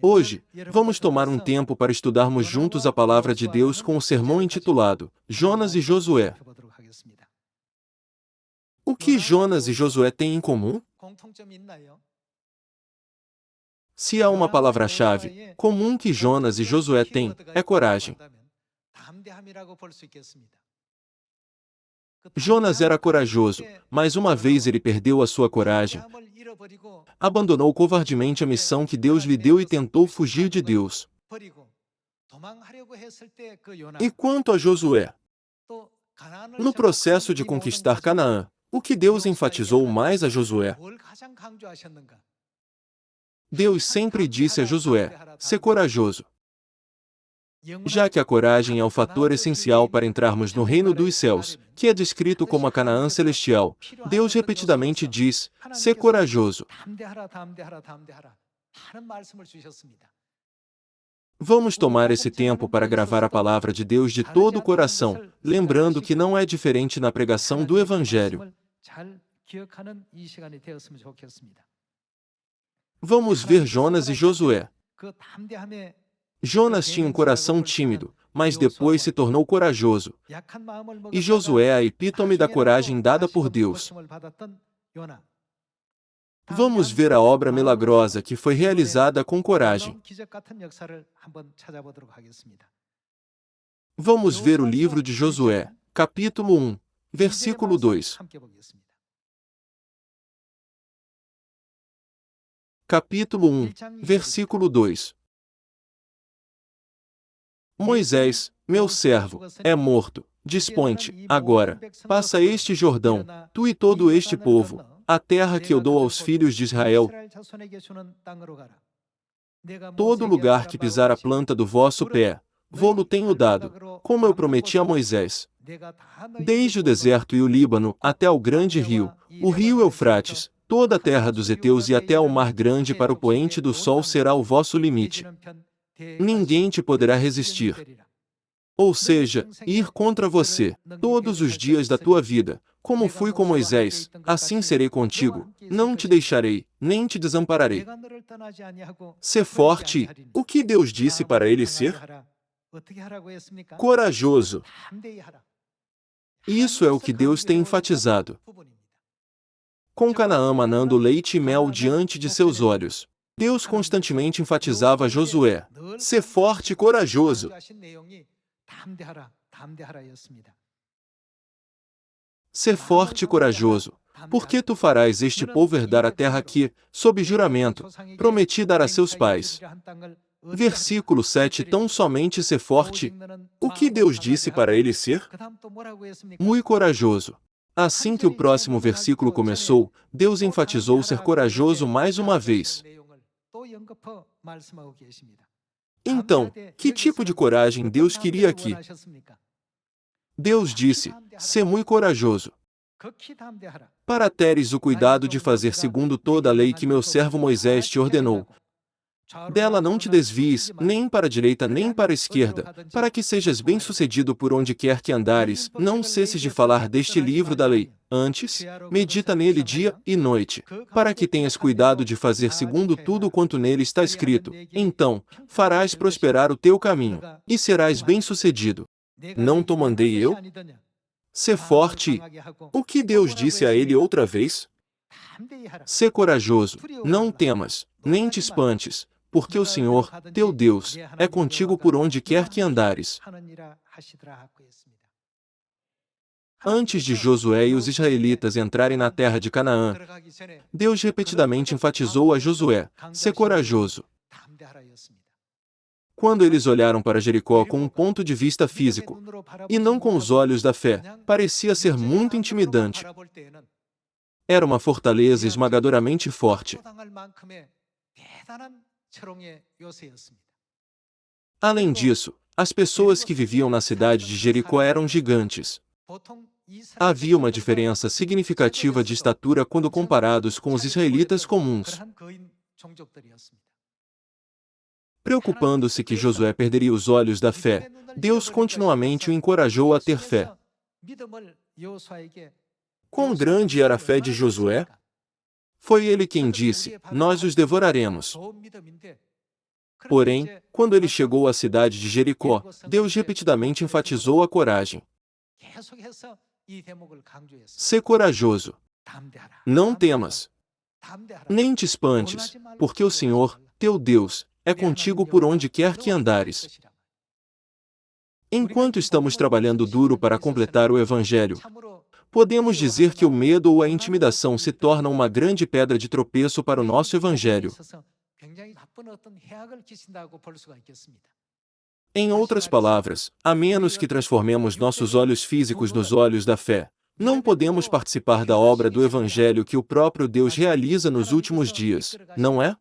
Hoje, vamos tomar um tempo para estudarmos juntos a palavra de Deus com o sermão intitulado Jonas e Josué. O que Jonas e Josué têm em comum? Se há uma palavra-chave comum que Jonas e Josué têm, é coragem. Jonas era corajoso, mas uma vez ele perdeu a sua coragem, abandonou covardemente a missão que Deus lhe deu e tentou fugir de Deus. E quanto a Josué? No processo de conquistar Canaã, o que Deus enfatizou mais a Josué? Deus sempre disse a Josué: "Sê corajoso." Já que a coragem é o fator essencial para entrarmos no reino dos céus, que é descrito como a Canaã celestial, Deus repetidamente diz: "Sê corajoso." Vamos tomar esse tempo para gravar a palavra de Deus de todo o coração, lembrando que não é diferente na pregação do Evangelho. Vamos ver Jonas e Josué. Jonas tinha um coração tímido, mas depois se tornou corajoso. E Josué é a epítome da coragem dada por Deus. Vamos ver a obra milagrosa que foi realizada com coragem. Vamos ver o livro de Josué, capítulo 1, versículo 2. Capítulo 1, versículo 2. Moisés, meu servo, é morto. Dispõe-te, agora, passa este Jordão, tu e todo este povo, a terra que eu dou aos filhos de Israel. Todo lugar que pisar a planta do vosso pé, vô-lo tenho dado, como eu prometi a Moisés. Desde o deserto e o Líbano até ao grande rio, o rio Eufrates, toda a terra dos heteus e até ao mar grande para o poente do sol será o vosso limite. Ninguém te poderá resistir. Ou seja, ir contra você, todos os dias da tua vida. Como fui com Moisés, assim serei contigo, não te deixarei, nem te desampararei. Ser forte, o que Deus disse para ele ser? Corajoso. Isso é o que Deus tem enfatizado. Com Canaã manando leite e mel diante de seus olhos, Deus constantemente enfatizava a Josué: "Ser forte e corajoso." Ser forte e corajoso, porque tu farás este povo herdar a terra que, sob juramento, prometi dar a seus pais. Versículo 7. Tão somente ser forte. O que Deus disse para ele ser? Muito corajoso. Assim que o próximo versículo começou, Deus enfatizou ser corajoso mais uma vez. Então, que tipo de coragem Deus queria aqui? Deus disse: "Sê muito corajoso, para teres o cuidado de fazer segundo toda a lei que meu servo Moisés te ordenou. Dela não te desvies, nem para a direita nem para a esquerda, para que sejas bem-sucedido por onde quer que andares, não cesses de falar deste livro da lei. Antes, medita nele dia e noite, para que tenhas cuidado de fazer segundo tudo quanto nele está escrito. Então, farás prosperar o teu caminho, e serás bem-sucedido. Não te mandei eu? Sê forte. O que Deus disse a ele outra vez? Sê corajoso, não temas, nem te espantes, porque o Senhor, teu Deus, é contigo por onde quer que andares. Antes de Josué e os israelitas entrarem na terra de Canaã, Deus repetidamente enfatizou a Josué: "Sê corajoso." Quando eles olharam para Jericó com um ponto de vista físico, e não com os olhos da fé, parecia ser muito intimidante. Era uma fortaleza esmagadoramente forte. Além disso, as pessoas que viviam na cidade de Jericó eram gigantes. Havia uma diferença significativa de estatura quando comparados com os israelitas comuns. Preocupando-se que Josué perderia os olhos da fé, Deus continuamente o encorajou a ter fé. Quão grande era a fé de Josué? Foi ele quem disse: "Nós os devoraremos." Porém, quando ele chegou à cidade de Jericó, Deus repetidamente enfatizou a coragem. Sê corajoso. Não temas. Nem te espantes, porque o Senhor, teu Deus, é contigo por onde quer que andares. Enquanto estamos trabalhando duro para completar o Evangelho, podemos dizer que o medo ou a intimidação se tornam uma grande pedra de tropeço para o nosso Evangelho. Em outras palavras, a menos que transformemos nossos olhos físicos nos olhos da fé, não podemos participar da obra do Evangelho que o próprio Deus realiza nos últimos dias, não é?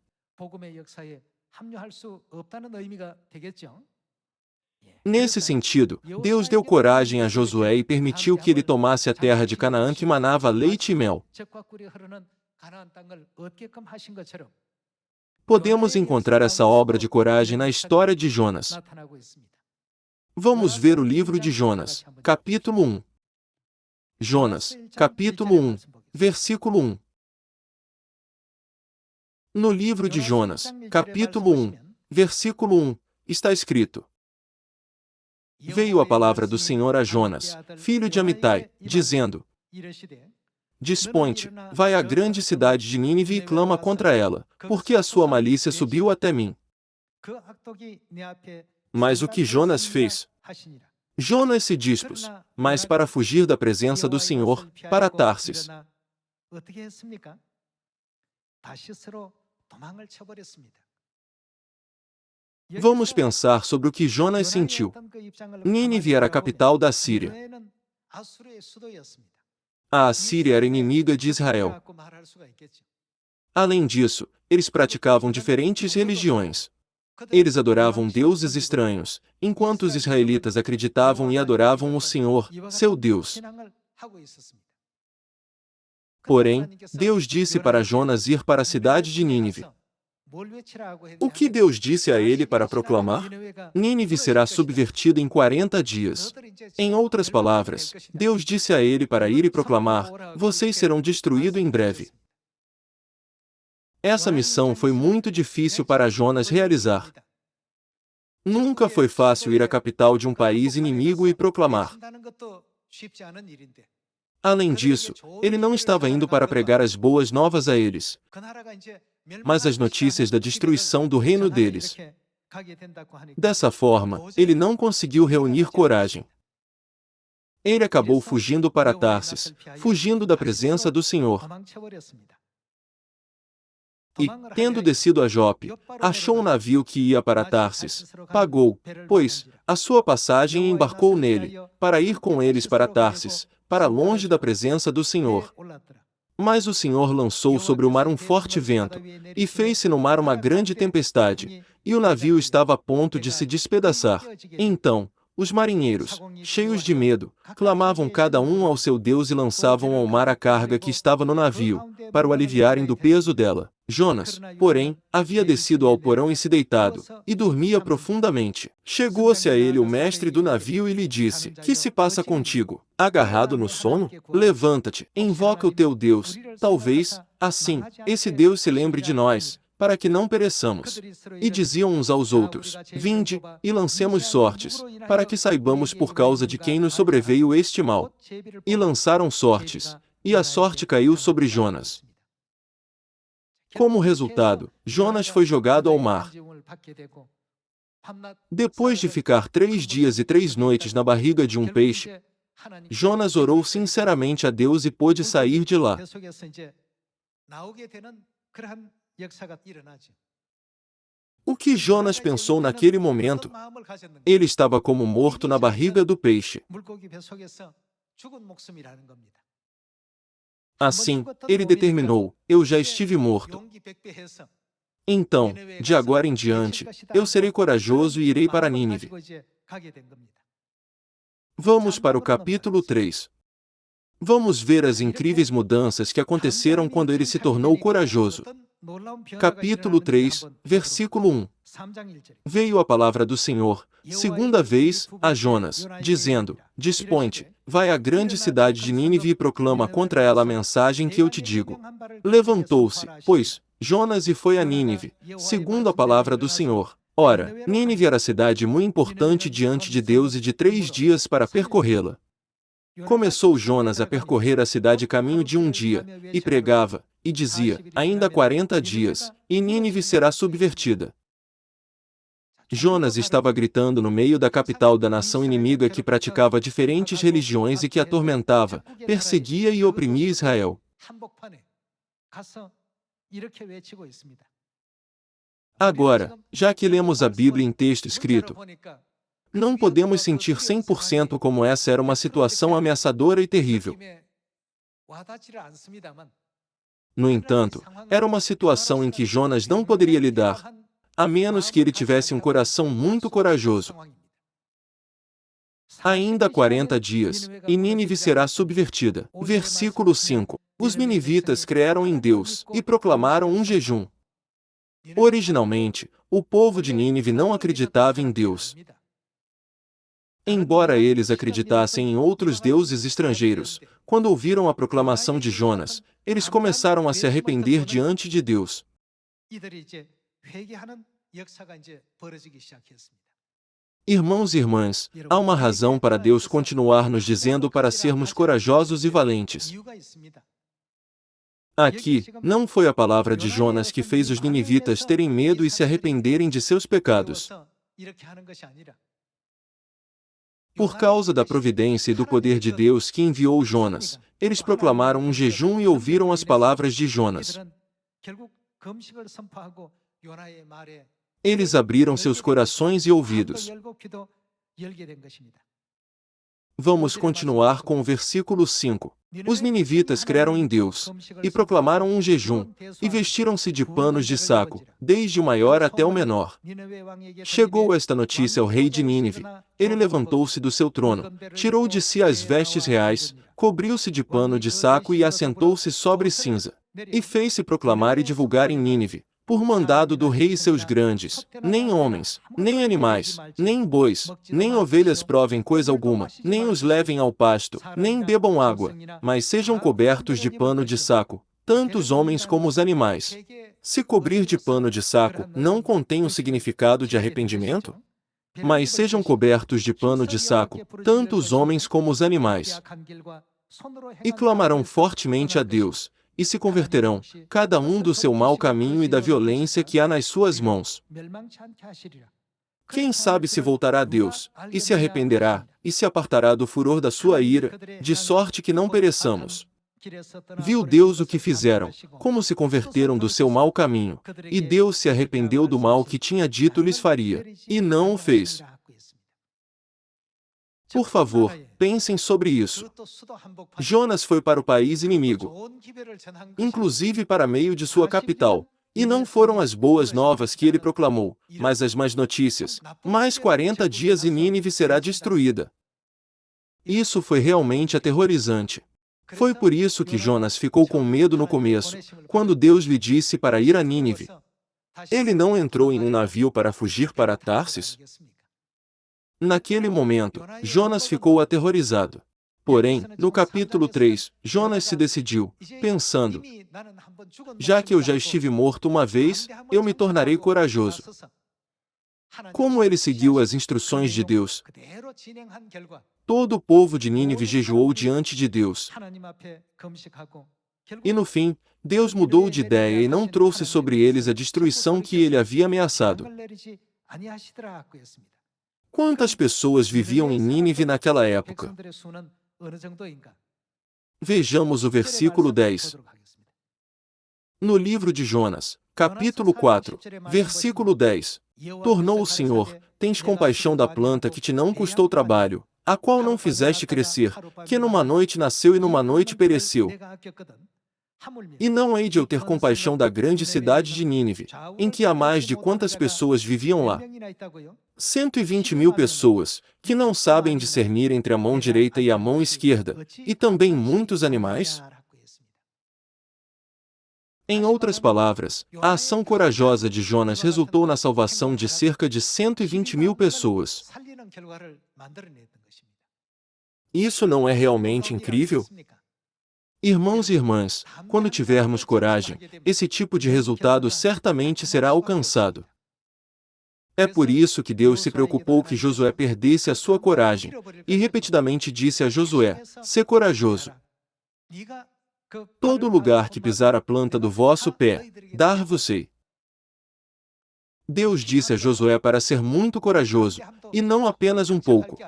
Nesse sentido, Deus deu coragem a Josué e permitiu que ele tomasse a terra de Canaã que manava leite e mel. Podemos encontrar essa obra de coragem na história de Jonas. Vamos ver o livro de Jonas, capítulo 1. Jonas, capítulo 1, versículo 1. No livro de Jonas, capítulo 1, versículo 1, está escrito: Veio a palavra do Senhor a Jonas, filho de Amitai, dizendo: Dispõe-te, vai à grande cidade de Nínive e clama contra ela, porque a sua malícia subiu até mim. Mas o que Jonas fez? Jonas se dispôs, mas para fugir da presença do Senhor, para Tarsis. Vamos pensar sobre o que Jonas sentiu. Nínive era a capital da Síria. A Assíria era inimiga de Israel. Além disso, eles praticavam diferentes religiões. Eles adoravam deuses estranhos, enquanto os israelitas acreditavam e adoravam o Senhor, seu Deus. Porém, Deus disse para Jonas ir para a cidade de Nínive. O que Deus disse a ele para proclamar? Nínive será subvertida em 40 dias. Em outras palavras, Deus disse a ele para ir e proclamar: vocês serão destruídos em breve. Essa missão foi muito difícil para Jonas realizar. Nunca foi fácil ir à capital de um país inimigo e proclamar. Além disso, ele não estava indo para pregar as boas novas a eles, mas as notícias da destruição do reino deles. Dessa forma, ele não conseguiu reunir coragem. Ele acabou fugindo para Tarsis, fugindo da presença do Senhor. E, tendo descido a Jope, achou um navio que ia para Tarsis, pagou, pois, a sua passagem e embarcou nele, para ir com eles para Tarsis, para longe da presença do Senhor. Mas o Senhor lançou sobre o mar um forte vento, e fez-se no mar uma grande tempestade, e o navio estava a ponto de se despedaçar. Então, os marinheiros, cheios de medo, clamavam cada um ao seu Deus e lançavam ao mar a carga que estava no navio, para o aliviarem do peso dela. Jonas, porém, havia descido ao porão e se deitado, e dormia profundamente. Chegou-se a ele o mestre do navio e lhe disse: Que se passa contigo? Agarrado no sono? Levanta-te, invoca o teu Deus, talvez, assim, esse Deus se lembre de nós, para que não pereçamos. E diziam uns aos outros: Vinde, e lancemos sortes, para que saibamos por causa de quem nos sobreveio este mal. E lançaram sortes, e a sorte caiu sobre Jonas. Como resultado, Jonas foi jogado ao mar. Depois de ficar 3 dias e 3 noites na barriga de um peixe, Jonas orou sinceramente a Deus e pôde sair de lá. O que Jonas pensou naquele momento? Ele estava como morto na barriga do peixe. Assim, ele determinou: eu já estive morto. Então, de agora em diante, eu serei corajoso e irei para Nínive. Vamos para o capítulo 3. Vamos ver as incríveis mudanças que aconteceram quando ele se tornou corajoso. Capítulo 3, versículo 1. Veio a palavra do Senhor, segunda vez, a Jonas, dizendo: Dispõe-te, vai à grande cidade de Nínive e proclama contra ela a mensagem que eu te digo. Levantou-se, pois, Jonas e foi a Nínive, segundo a palavra do Senhor. Ora, Nínive era cidade muito importante diante de Deus e de 3 dias para percorrê-la. Começou Jonas a percorrer a cidade caminho de um dia, e pregava, e dizia, ainda 40 dias, e Nínive será subvertida. Jonas estava gritando no meio da capital da nação inimiga que praticava diferentes religiões e que atormentava, perseguia e oprimia Israel. Agora, já que lemos a Bíblia em texto escrito, não podemos sentir 100% como essa era uma situação ameaçadora e terrível. No entanto, era uma situação em que Jonas não poderia lidar, a menos que ele tivesse um coração muito corajoso. Ainda 40 dias, e Nínive será subvertida. Versículo 5. Os ninivitas creram em Deus, e proclamaram um jejum. Originalmente, o povo de Nínive não acreditava em Deus. Embora eles acreditassem em outros deuses estrangeiros, quando ouviram a proclamação de Jonas, eles começaram a se arrepender diante de Deus. Irmãos e irmãs, há uma razão para Deus continuar nos dizendo para sermos corajosos e valentes. Aqui, não foi a palavra de Jonas que fez os ninivitas terem medo e se arrependerem de seus pecados. Por causa da providência e do poder de Deus que enviou Jonas, eles proclamaram um jejum e ouviram as palavras de Jonas. Eles abriram seus corações e ouvidos. Vamos continuar com o versículo 5. Os ninivitas creram em Deus, e proclamaram um jejum, e vestiram-se de panos de saco, desde o maior até o menor. Chegou esta notícia ao rei de Nínive. Ele levantou-se do seu trono, tirou de si as vestes reais, cobriu-se de pano de saco e assentou-se sobre cinza. E fez-se proclamar e divulgar em Nínive, por mandado do rei e seus grandes, nem homens, nem animais, nem bois, nem ovelhas provem coisa alguma, nem os levem ao pasto, nem bebam água, mas sejam cobertos de pano de saco, tanto os homens como os animais. Se cobrir de pano de saco não contém o significado de arrependimento? Mas sejam cobertos de pano de saco, tanto os homens como os animais. E clamarão fortemente a Deus, e se converterão, cada um do seu mau caminho e da violência que há nas suas mãos. Quem sabe se voltará a Deus, e se arrependerá, e se apartará do furor da sua ira, de sorte que não pereçamos. Viu Deus o que fizeram, como se converteram do seu mau caminho, e Deus se arrependeu do mal que tinha dito lhes faria, e não o fez. Por favor, pensem sobre isso. Jonas foi para o país inimigo, inclusive para meio de sua capital, e não foram as boas novas que ele proclamou, mas as más notícias. Mais 40 dias e Nínive será destruída. Isso foi realmente aterrorizante. Foi por isso que Jonas ficou com medo no começo, quando Deus lhe disse para ir a Nínive. Ele não entrou em um navio para fugir para Tarsis? Naquele momento, Jonas ficou aterrorizado. Porém, no capítulo 3, Jonas se decidiu, pensando: já que eu já estive morto uma vez, eu me tornarei corajoso. Como ele seguiu as instruções de Deus, todo o povo de Nínive jejuou diante de Deus. E no fim, Deus mudou de ideia e não trouxe sobre eles a destruição que ele havia ameaçado. Quantas pessoas viviam em Nínive naquela época? Vejamos o versículo 10. No livro de Jonas, capítulo 4, versículo 10. Tornou o Senhor, tens compaixão da planta que te não custou trabalho, a qual não fizeste crescer, que numa noite nasceu e numa noite pereceu. E não hei de eu ter compaixão da grande cidade de Nínive, em que há mais de quantas pessoas viviam lá? 120.000 pessoas, que não sabem discernir entre a mão direita e a mão esquerda, e também muitos animais? Em outras palavras, a ação corajosa de Jonas resultou na salvação de cerca de 120.000 pessoas. Isso não é realmente incrível? Irmãos e irmãs, quando tivermos coragem, esse tipo de resultado certamente será alcançado. É por isso que Deus se preocupou que Josué perdesse a sua coragem, e repetidamente disse a Josué: "Sê corajoso. Todo lugar que pisar a planta do vosso pé, dar-vos-ei." Deus disse a Josué para ser muito corajoso, e não apenas um pouco.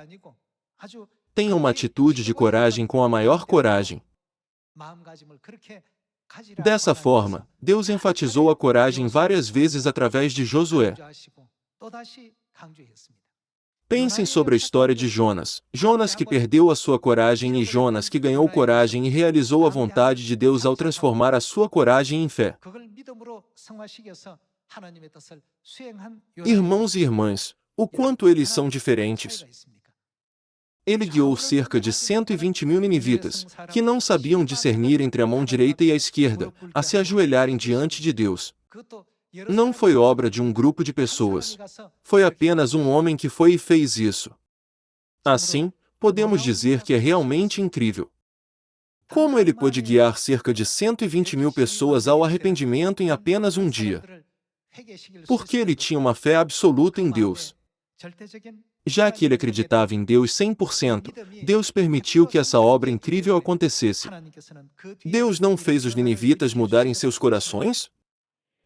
Tenha uma atitude de coragem com a maior coragem. Dessa forma, Deus enfatizou a coragem várias vezes através de Josué. Pensem sobre a história de Jonas. Jonas que perdeu a sua coragem e Jonas que ganhou coragem e realizou a vontade de Deus ao transformar a sua coragem em fé. Irmãos e irmãs, o quanto eles são diferentes. Ele guiou cerca de 120.000 ninivitas, que não sabiam discernir entre a mão direita e a esquerda, a se ajoelharem diante de Deus. Não foi obra de um grupo de pessoas. Foi apenas um homem que foi e fez isso. Assim, podemos dizer que é realmente incrível. Como ele pôde guiar cerca de 120.000 pessoas ao arrependimento em apenas um dia? Porque ele tinha uma fé absoluta em Deus. Já que ele acreditava em Deus 100%, Deus permitiu que essa obra incrível acontecesse. Deus não fez os ninivitas mudarem seus corações?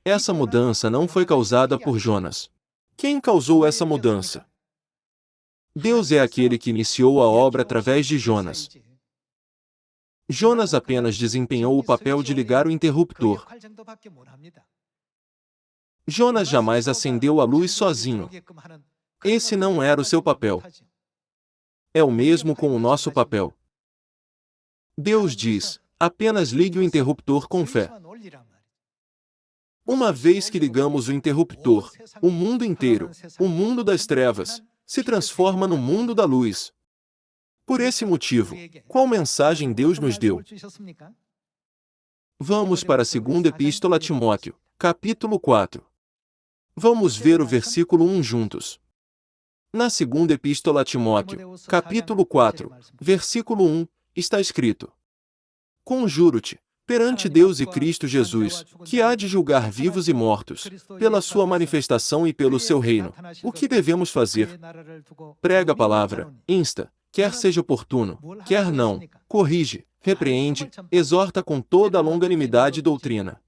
Essa mudança não foi causada por Jonas. Quem causou essa mudança? Deus é aquele que iniciou a obra através de Jonas. Jonas apenas desempenhou o papel de ligar o interruptor. Jonas jamais acendeu a luz sozinho. Esse não era o seu papel. É o mesmo com o nosso papel. Deus diz: apenas ligue o interruptor com fé. Uma vez que ligamos o interruptor, o mundo inteiro, o mundo das trevas, se transforma no mundo da luz. Por esse motivo, qual mensagem Deus nos deu? Vamos para a segunda epístola a Timóteo, capítulo 4. Vamos ver o versículo 1 juntos. Na segunda epístola a Timóteo, capítulo 4, versículo 1, está escrito: "Conjuro-te, perante Deus e Cristo Jesus, que há de julgar vivos e mortos, pela sua manifestação e pelo seu reino, o que devemos fazer? Prega a palavra, insta, quer seja oportuno, quer não, corrige, repreende, exorta com toda a longanimidade e doutrina.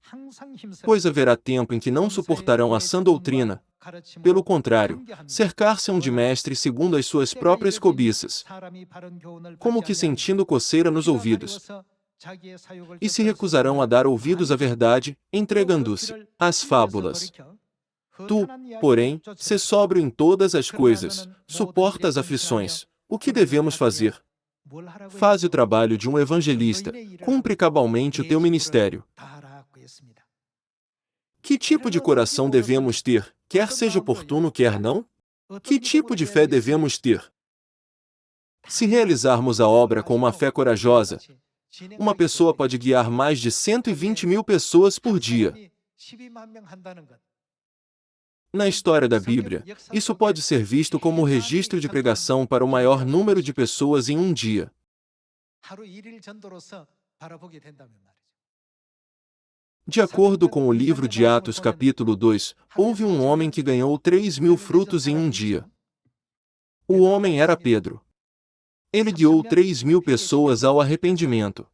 Pois haverá tempo em que não suportarão a sã doutrina. Pelo contrário, cercar-se-ão de mestres segundo as suas próprias cobiças, como que sentindo coceira nos ouvidos. E se recusarão a dar ouvidos à verdade, entregando-se às fábulas. Tu, porém, sê sóbrio em todas as coisas, suporta as aflições. O que devemos fazer? Faze o trabalho de um evangelista, cumpre cabalmente o teu ministério." Que tipo de coração devemos ter, quer seja oportuno, quer não? Que tipo de fé devemos ter? Se realizarmos a obra com uma fé corajosa, uma pessoa pode guiar mais de 120.000 pessoas por dia. Na história da Bíblia, isso pode ser visto como o registro de pregação para o maior número de pessoas em um dia. De acordo com o livro de Atos capítulo 2, houve um homem que ganhou 3.000 frutos em um dia. O homem era Pedro. Ele guiou 3.000 pessoas ao arrependimento.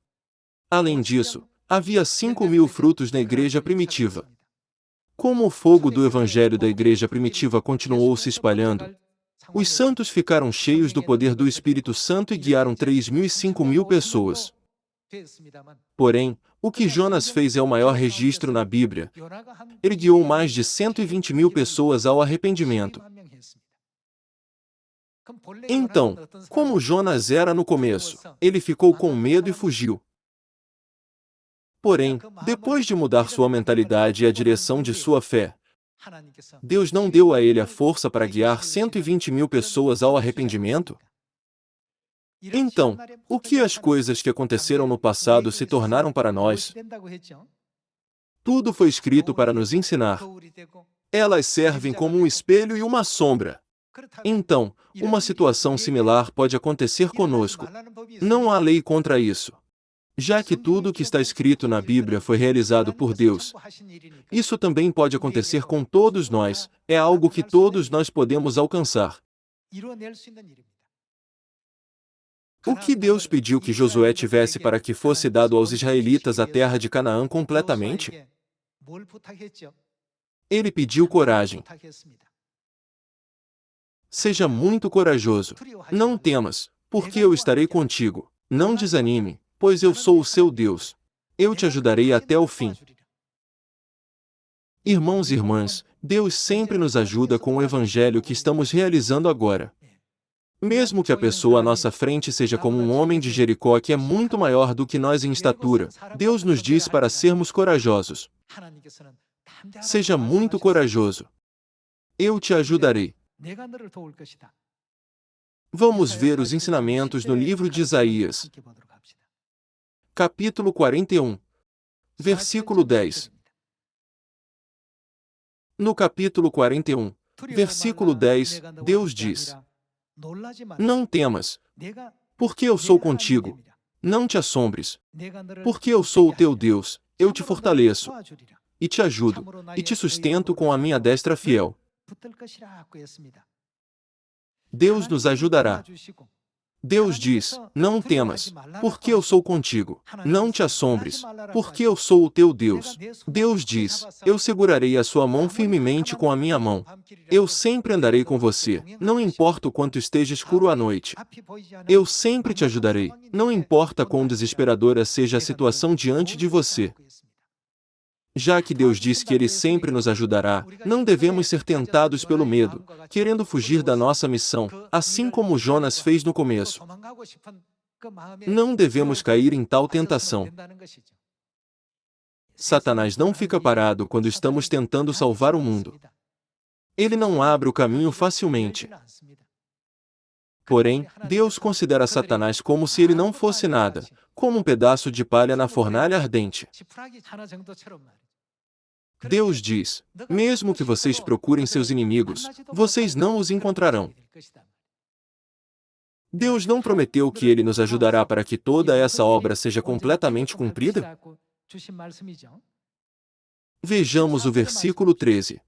Além disso, havia 5.000 frutos na igreja primitiva. Como o fogo do evangelho da igreja primitiva continuou se espalhando, os santos ficaram cheios do poder do Espírito Santo e guiaram 3.000 e 5.000 pessoas. Porém, o que Jonas fez é o maior registro na Bíblia. Ele guiou mais de 120.000 pessoas ao arrependimento. Então, como Jonas era no começo, ele ficou com medo e fugiu. Porém, depois de mudar sua mentalidade e a direção de sua fé, Deus não deu a ele a força para guiar 120.000 pessoas ao arrependimento? Então, o que as coisas que aconteceram no passado se tornaram para nós? Tudo foi escrito para nos ensinar. Elas servem como um espelho e uma sombra. Então, uma situação similar pode acontecer conosco. Não há lei contra isso. Já que tudo o que está escrito na Bíblia foi realizado por Deus, isso também pode acontecer com todos nós, é algo que todos nós podemos alcançar. O que Deus pediu que Josué tivesse para que fosse dado aos israelitas a terra de Canaã completamente? Ele pediu coragem. Seja muito corajoso. Não temas, porque eu estarei contigo. Não desanime, pois eu sou o seu Deus. Eu te ajudarei até o fim. Irmãos e irmãs, Deus sempre nos ajuda com o evangelho que estamos realizando agora. Mesmo que a pessoa à nossa frente seja como um homem de Jericó que é muito maior do que nós em estatura, Deus nos diz para sermos corajosos. Seja muito corajoso. Eu te ajudarei. Vamos ver os ensinamentos no livro de Isaías, capítulo 41, versículo 10. No capítulo 41, versículo 10, Deus diz: Não temas, porque eu sou contigo. Não te assombres, porque eu sou o teu Deus, eu te fortaleço, e te ajudo, e te sustento com a minha destra fiel. Deus nos ajudará. Deus diz: Não temas, porque eu sou contigo. Não te assombres, porque eu sou o teu Deus. Deus diz: Eu segurarei a sua mão firmemente com a minha mão. Eu sempre andarei com você, não importa o quanto esteja escuro à noite. Eu sempre te ajudarei, não importa quão desesperadora seja a situação diante de você. Já que Deus diz que Ele sempre nos ajudará, não devemos ser tentados pelo medo, querendo fugir da nossa missão, assim como Jonas fez no começo. Não devemos cair em tal tentação. Satanás não fica parado quando estamos tentando salvar o mundo. Ele não abre o caminho facilmente. Porém, Deus considera Satanás como se ele não fosse nada, como um pedaço de palha na fornalha ardente. Deus diz: Mesmo que vocês procurem seus inimigos, vocês não os encontrarão. Deus não prometeu que Ele nos ajudará para que toda essa obra seja completamente cumprida? Vejamos o versículo 13.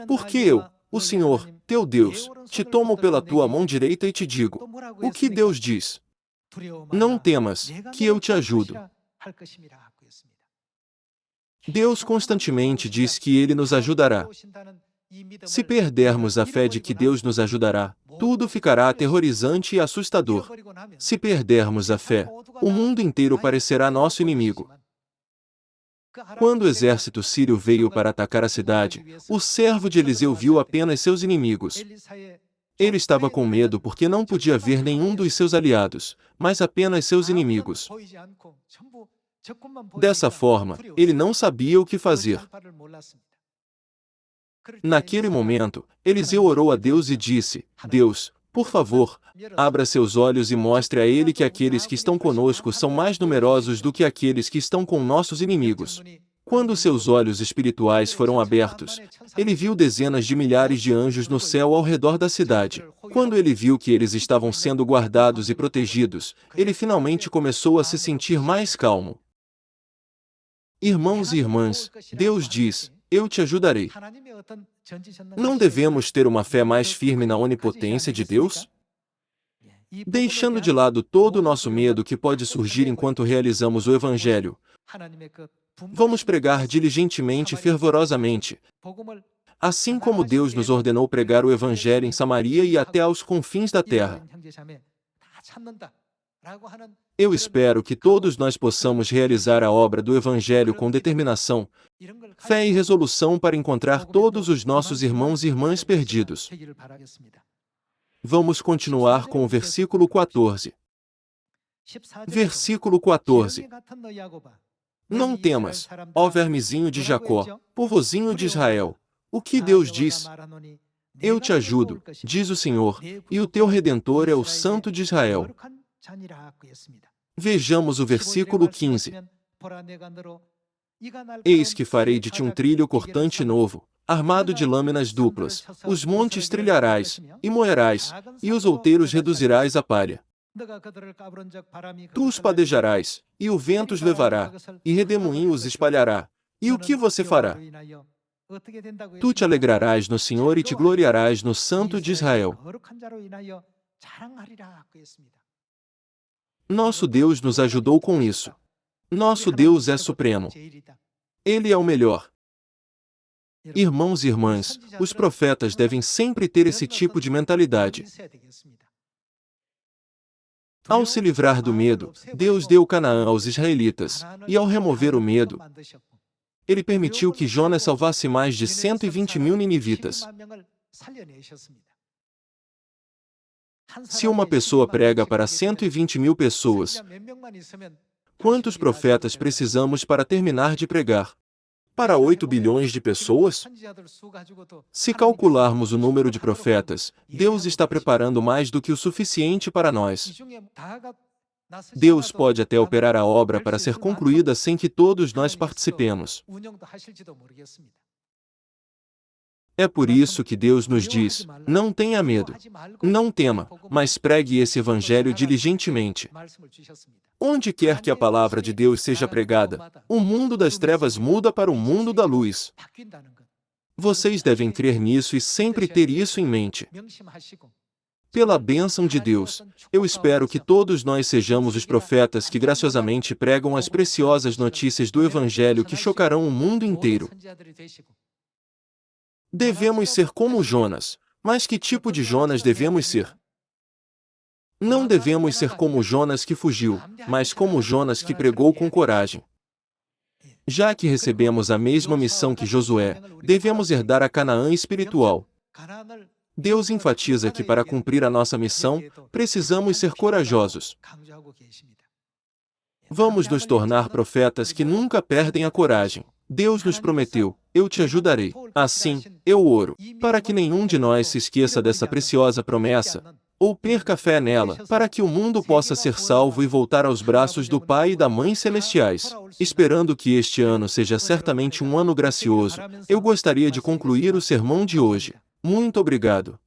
Porque eu, o Senhor, teu Deus, te tomo pela tua mão direita e te digo: O que Deus diz? Não temas, que eu te ajudo. Deus constantemente diz que Ele nos ajudará. Se perdermos a fé de que Deus nos ajudará, tudo ficará aterrorizante e assustador. Se perdermos a fé, o mundo inteiro parecerá nosso inimigo. Quando o exército sírio veio para atacar a cidade, o servo de Eliseu viu apenas seus inimigos. Ele estava com medo porque não podia ver nenhum dos seus aliados, mas apenas seus inimigos. Dessa forma, ele não sabia o que fazer. Naquele momento, Eliseu orou a Deus e disse: Deus, por favor, abra seus olhos e mostre a ele que aqueles que estão conosco são mais numerosos do que aqueles que estão com nossos inimigos. Quando seus olhos espirituais foram abertos, ele viu dezenas de milhares de anjos no céu ao redor da cidade. Quando ele viu que eles estavam sendo guardados e protegidos, ele finalmente começou a se sentir mais calmo. Irmãos e irmãs, Deus diz: Eu te ajudarei. Não devemos ter uma fé mais firme na onipotência de Deus? Deixando de lado todo o nosso medo que pode surgir enquanto realizamos o Evangelho, vamos pregar diligentemente e fervorosamente, assim como Deus nos ordenou pregar o Evangelho em Samaria e até aos confins da terra. Eu espero que todos nós possamos realizar a obra do Evangelho com determinação, fé e resolução para encontrar todos os nossos irmãos e irmãs perdidos. Vamos continuar com o versículo 14. Versículo 14. Não temas, ó vermezinho de Jacó, povozinho de Israel. O que Deus diz? Eu te ajudo, diz o Senhor, e o teu Redentor é o Santo de Israel. Vejamos o versículo 15. Eis que farei de ti um trilho cortante novo, armado de lâminas duplas, os montes trilharás, e moerás, e os outeiros reduzirás a palha. Tu os padejarás, e o vento os levará, e redemoinho os espalhará. E o que você fará? Tu te alegrarás no Senhor e te gloriarás no Santo de Israel. Nosso Deus nos ajudou com isso. Nosso Deus é supremo. Ele é o melhor. Irmãos e irmãs, os profetas devem sempre ter esse tipo de mentalidade. Ao se livrar do medo, Deus deu Canaã aos israelitas, e ao remover o medo, Ele permitiu que Jonas salvasse mais de 120.000 ninivitas. Se uma pessoa prega para 120.000 pessoas, quantos profetas precisamos para terminar de pregar? Para 8 bilhões de pessoas? Se calcularmos o número de profetas, Deus está preparando mais do que o suficiente para nós. Deus pode até operar a obra para ser concluída sem que todos nós participemos. É por isso que Deus nos diz: não tenha medo. Não tema, mas pregue esse evangelho diligentemente. Onde quer que a palavra de Deus seja pregada, o mundo das trevas muda para o mundo da luz. Vocês devem crer nisso e sempre ter isso em mente. Pela bênção de Deus, eu espero que todos nós sejamos os profetas que graciosamente pregam as preciosas notícias do Evangelho que chocarão o mundo inteiro. Devemos ser como Jonas. Mas que tipo de Jonas devemos ser? Não devemos ser como Jonas que fugiu, mas como Jonas que pregou com coragem. Já que recebemos a mesma missão que Josué, devemos herdar a Canaã espiritual. Deus enfatiza que para cumprir a nossa missão, precisamos ser corajosos. Vamos nos tornar profetas que nunca perdem a coragem. Deus nos prometeu: eu te ajudarei. Assim, eu oro, para que nenhum de nós se esqueça dessa preciosa promessa, ou perca a fé nela, para que o mundo possa ser salvo e voltar aos braços do Pai e da Mãe Celestiais. Esperando que este ano seja certamente um ano gracioso, eu gostaria de concluir o sermão de hoje. Muito obrigado.